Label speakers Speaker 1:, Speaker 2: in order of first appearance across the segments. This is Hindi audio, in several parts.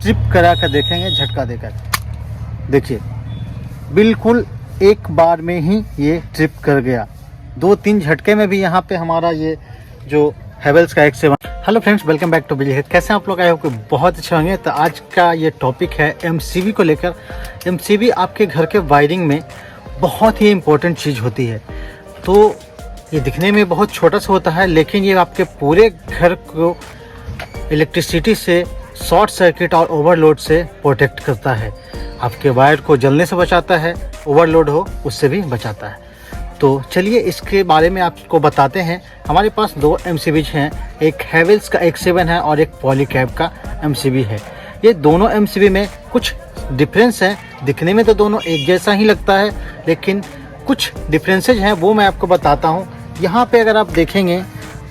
Speaker 1: ट्रिप करा कर देखेंगे झटका देकर। देखिए बिल्कुल एक बार में ही ये ट्रिप कर गया, 2-3 झटके में भी यहाँ पे हमारा ये जो हैवेल्स का X7। Hello friends, welcome back to बिजली हित। कैसे आप लोग आए हो कि बहुत अच्छे होंगे। तो आज का ये टॉपिक है MCB को लेकर। MCB आपके घर के वायरिंग में बहुत ही इम्पोर्टेंट चीज़ होती है। तो ये दिखने में बहुत छोटा सा होता है, लेकिन ये आपके पूरे घर को इलेक्ट्रिसिटी से, शॉर्ट सर्किट और ओवरलोड से प्रोटेक्ट करता है। आपके वायर को जलने से बचाता है, ओवरलोड हो उससे भी बचाता है। तो चलिए इसके बारे में आपको बताते हैं। हमारे पास 2 MCBs हैं, एक हैवेल्स का X7 है और एक पॉलीकैब का MCB है। ये दोनों MCB में कुछ डिफरेंस है। दिखने में तो दोनों एक जैसा ही लगता है, लेकिन कुछ डिफरेंसेज हैं, वो मैं आपको बताता हूँ। यहाँ पे अगर आप देखेंगे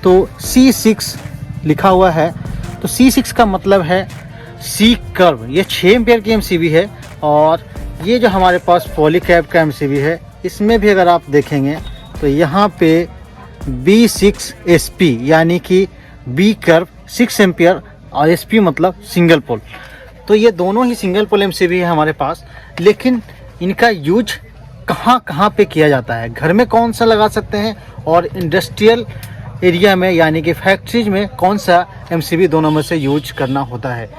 Speaker 1: तो C6 लिखा हुआ है। तो C6 का मतलब है C कर्व। ये 6 एम्पियर की MCB है। और ये जो हमारे पास पॉलीकैब का MCB है, इसमें भी अगर आप देखेंगे तो यहाँ पे B6SP यानी कि B कर्व 6 एम्पियर और SP मतलब सिंगल पोल। तो ये दोनों ही सिंगल पोल MCB है हमारे पास। लेकिन इनका यूज कहाँ कहाँ पे किया जाता है, घर में कौन सा लगा सकते हैं और इंडस्ट्रियल एरिया में यानी कि फैक्ट्रीज में कौन सा MCB दोनों में से यूज करना होता है।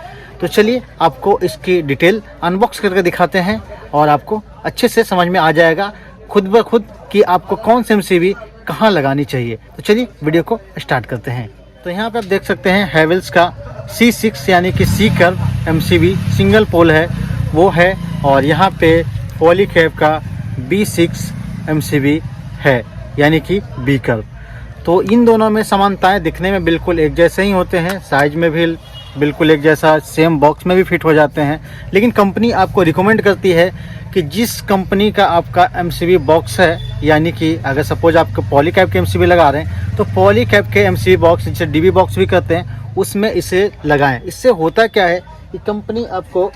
Speaker 1: तो चलिए आपको इसकी डिटेल अनबॉक्स करके दिखाते हैं और आपको अच्छे से समझ में आ जाएगा खुद ब खुद कि आपको कौन सी MCB कहाँ लगानी चाहिए। तो चलिए वीडियो को स्टार्ट करते हैं। तो यहाँ पे आप देख सकते हैं हैवेल्स का C6 यानी कि C curve MCB single pole है वो है, और यहाँ पे पॉलीकैब का B6 MCB है यानी कि B कर्व। तो इन दोनों में समानताएं दिखने में बिल्कुल एक जैसे ही होते हैं, साइज में भी बिल्कुल एक जैसा, सेम बॉक्स में भी फिट हो जाते हैं। लेकिन कंपनी आपको रिकमेंड करती है कि जिस कंपनी का आपका MCB बॉक्स है, यानी कि अगर सपोज आप पॉलीकैब के MCB लगा रहे हैं तो पॉलीकैब के MCB बॉक्स, जिसे DB बॉक्स भी कहते हैं, उसमें इसे लगाएं। इससे होता क्या है कि कंपनी आपको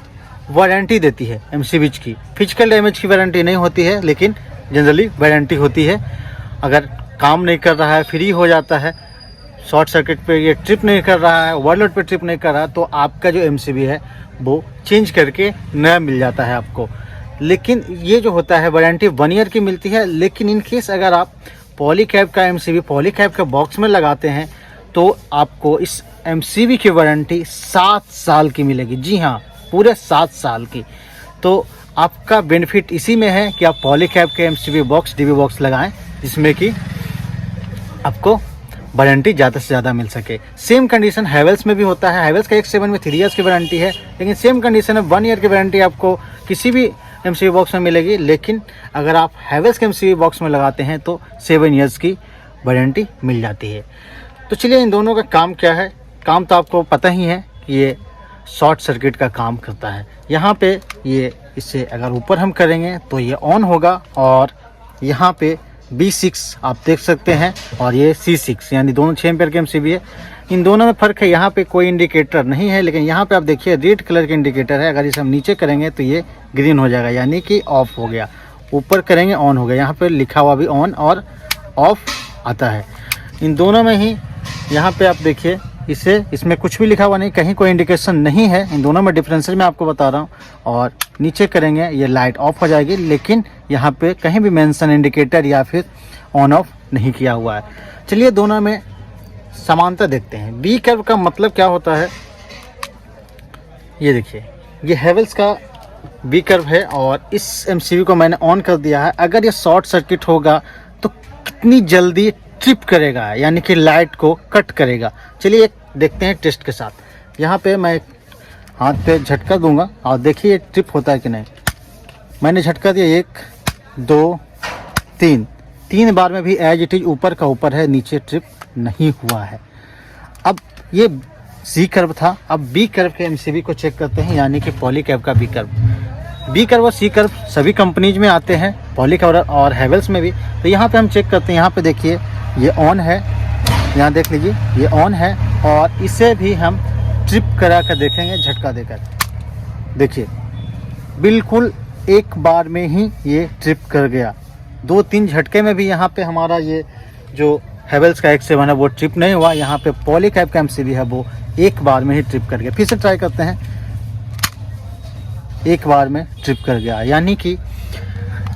Speaker 1: वारंटी देती है MCBs की। फिजिकल डैमेज की वारंटी नहीं होती है, लेकिन जनरली वारंटी होती है। अगर काम नहीं कर रहा है, फ्री हो जाता है, शॉर्ट सर्किट पे ये ट्रिप नहीं कर रहा है, ओवरलोड पे ट्रिप नहीं कर रहा है, तो आपका जो MCB है वो चेंज करके नया मिल जाता है आपको। लेकिन ये जो होता है वारंटी 1 ईयर की मिलती है। लेकिन इन केस अगर आप पॉलीकैब का MCB पॉलीकैब के बॉक्स में लगाते हैं तो आपको इस MCB की वारंटी 7 साल की मिलेगी। जी हाँ, पूरे 7 साल की। तो आपका बेनिफिट इसी में है कि आप पॉलीकैब के MCB बॉक्स, DB बॉक्स लगाएं, जिसमें कि आपको वारंटी ज़्यादा से ज़्यादा मिल सके। सेम कंडीशन हैवेल्स में भी होता है। हैवेल्स का X7 में 3 ईयर्स की वारंटी है, लेकिन सेम कंडीशन है 1 ईयर की वारंटी आपको किसी भी MCB बॉक्स में मिलेगी। लेकिन अगर आप हैवेल्स के MCB बॉक्स में लगाते हैं तो 7 ईयर्स की वारंटी मिल जाती है। तो चलिए इन दोनों का काम क्या है। काम तो आपको पता ही है कि ये शॉर्ट सर्किट का काम करता है। यहाँ पे ये इसे अगर ऊपर हम करेंगे तो ये ऑन होगा, और यहाँ पे B6 आप देख सकते हैं और ये C6 यानी दोनों 6 एम्पियर के MCB है। इन दोनों में फ़र्क है, यहाँ पे कोई इंडिकेटर नहीं है, लेकिन यहाँ पे आप देखिए रेड कलर के इंडिकेटर है। अगर इसे हम नीचे करेंगे तो ये ग्रीन हो जाएगा यानी कि ऑफ हो गया। ऊपर करेंगे ऑन हो गया। यहाँ पे लिखा हुआ भी ऑन और ऑफ आता है। इन दोनों में ही यहाँ पे आप देखिए इसमें कुछ भी लिखा हुआ नहीं, कहीं कोई इंडिकेशन नहीं है। इन दोनों में डिफरेंसेस मैं आपको बता रहा हूँ। और नीचे करेंगे ये लाइट ऑफ हो जाएगी, लेकिन यहाँ पे कहीं भी मेंशन इंडिकेटर या फिर ऑन ऑफ नहीं किया हुआ है। चलिए दोनों में समानता देखते हैं। B कर्व का मतलब क्या होता है, ये देखिए ये हैवेल्स का B कर्व है, और इस MCB को मैंने ऑन कर दिया है। अगर ये शॉर्ट सर्किट होगा तो कितनी जल्दी ट्रिप करेगा, यानी कि लाइट को कट करेगा। चलिए एक देखते हैं टेस्ट के साथ। यहाँ पे मैं हाथ पे झटका दूंगा और देखिए ट्रिप होता है कि नहीं। मैंने झटका दिया 1 2 3 बार में भी एज इट इज ऊपर का ऊपर है, नीचे ट्रिप नहीं हुआ है। अब ये C कर्व था। अब B कर्व के MCB को चेक करते हैं, यानी कि पॉलीकैब का B कर्व। B कर्व और C कर्व सभी कंपनीज में आते हैं, पॉलीकैब और हैवेल्स में भी। तो यहाँ पे हम चेक करते हैं। यहाँ पे देखिए ये ऑन है, यहाँ देख लीजिए ये ऑन है, और इसे भी हम ट्रिप करा कर देखेंगे झटका देकर। देखिए बिल्कुल एक बार में ही ये ट्रिप कर गया, 2-3 झटके में भी यहाँ पे हमारा ये जो हैवेल्स का X7 है वो ट्रिप नहीं हुआ। यहाँ पे पॉलीकैब का MCB है वो एक बार में ही ट्रिप कर गया। फिर से ट्राई करते हैं। एक बार में ट्रिप कर गया। यानी कि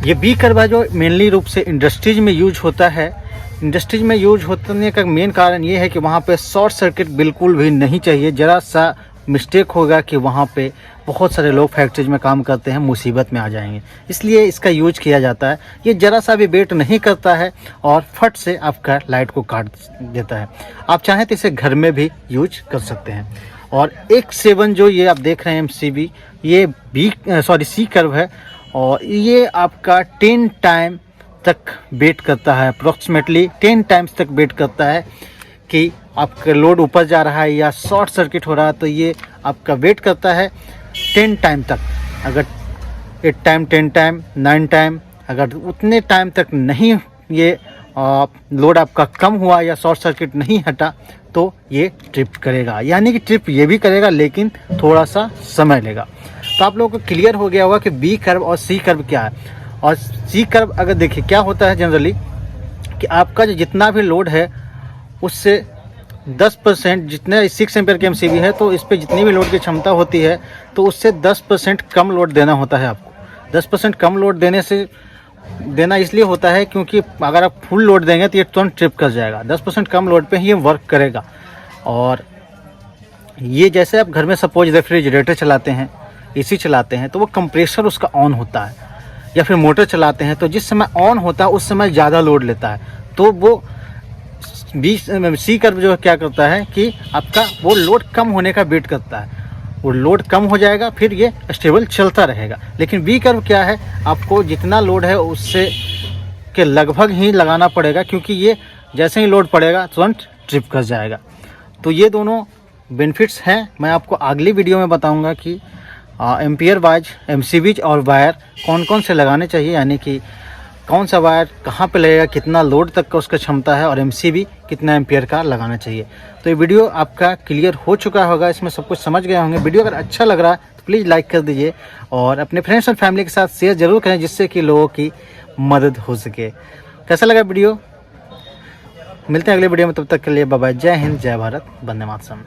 Speaker 1: ये बी कर्व है जो मेनली रूप से इंडस्ट्रीज में यूज होता है। इंडस्ट्रीज में यूज होने का मेन कारण ये है कि वहाँ पे शॉर्ट सर्किट बिल्कुल भी नहीं चाहिए। ज़रा सा मिस्टेक होगा कि वहाँ पे बहुत सारे लोग फैक्ट्रीज में काम करते हैं, मुसीबत में आ जाएंगे, इसलिए इसका यूज किया जाता है। ये ज़रा सा भी वेट नहीं करता है और फट से आपका लाइट को काट देता है। आप चाहें तो इसे घर में भी यूज कर सकते हैं। और X7 जो ये आप देख रहे हैं MCB, ये सी कर्व है और ये आपका 10 टाइम तक वेट करता है, अप्रॉक्सीमेटली 10 टाइम्स तक वेट करता है कि आपका लोड ऊपर जा रहा है या शॉर्ट सर्किट हो रहा है। तो ये आपका वेट करता है 10 टाइम तक। अगर 8 टाइम, 10 टाइम, 9 टाइम, अगर उतने टाइम तक नहीं ये लोड आपका कम हुआ या शॉर्ट सर्किट नहीं हटा तो ये ट्रिप करेगा। यानी कि ट्रिप ये भी करेगा लेकिन थोड़ा सा समय लेगा। तो आप लोगों को क्लियर हो गया होगा कि बी कर्व और सी कर्व क्या है। और सी कर्व अगर देखिए क्या होता है जनरली कि आपका जो जितना भी लोड है उससे 10%, जितने 6 एम्पीयर की MCB है तो इस पर जितनी भी लोड की क्षमता होती है तो उससे 10% कम लोड देना होता है आपको। 10% कम लोड देना इसलिए होता है क्योंकि अगर आप फुल लोड देंगे तो ये तुरंत ट्रिप कर जाएगा। 10% कम लोड पे ही ये वर्क करेगा। और ये जैसे आप घर में सपोज रेफ्रिजरेटर चलाते हैं, AC चलाते हैं तो वो कंप्रेसर उसका ऑन होता है, या फिर मोटर चलाते हैं तो जिस समय ऑन होता है उस समय ज़्यादा लोड लेता है। तो वो सी कर्व जो क्या करता है कि आपका वो लोड कम होने का वेट करता है। वो लोड कम हो जाएगा फिर ये स्टेबल चलता रहेगा। लेकिन बी कर्व क्या है, आपको जितना लोड है उससे के लगभग ही लगाना पड़ेगा क्योंकि ये जैसे ही लोड पड़ेगा तुरंत ट्रिप कर जाएगा। तो ये दोनों बेनिफिट्स हैं। मैं आपको अगली वीडियो में बताऊंगा कि एम्पियर वाइज MCBs और वायर कौन कौन से लगाने चाहिए, यानी कि कौन सा वायर कहाँ पे लगेगा, कितना लोड तक का उसका क्षमता है और MCB कितना एम्पियर का लगाना चाहिए। तो ये वीडियो आपका क्लियर हो चुका होगा, इसमें सब कुछ समझ गए होंगे। वीडियो अगर अच्छा लग रहा है तो प्लीज़ लाइक कर दीजिए और अपने फ्रेंड्स और फैमिली के साथ शेयर ज़रूर करें जिससे कि लोगों की मदद हो सके। कैसा लगा वीडियो? मिलते हैं अगले वीडियो में, तब तक के लिए बाय बाय। जय हिंद, जय भारत, वंदे मातरम।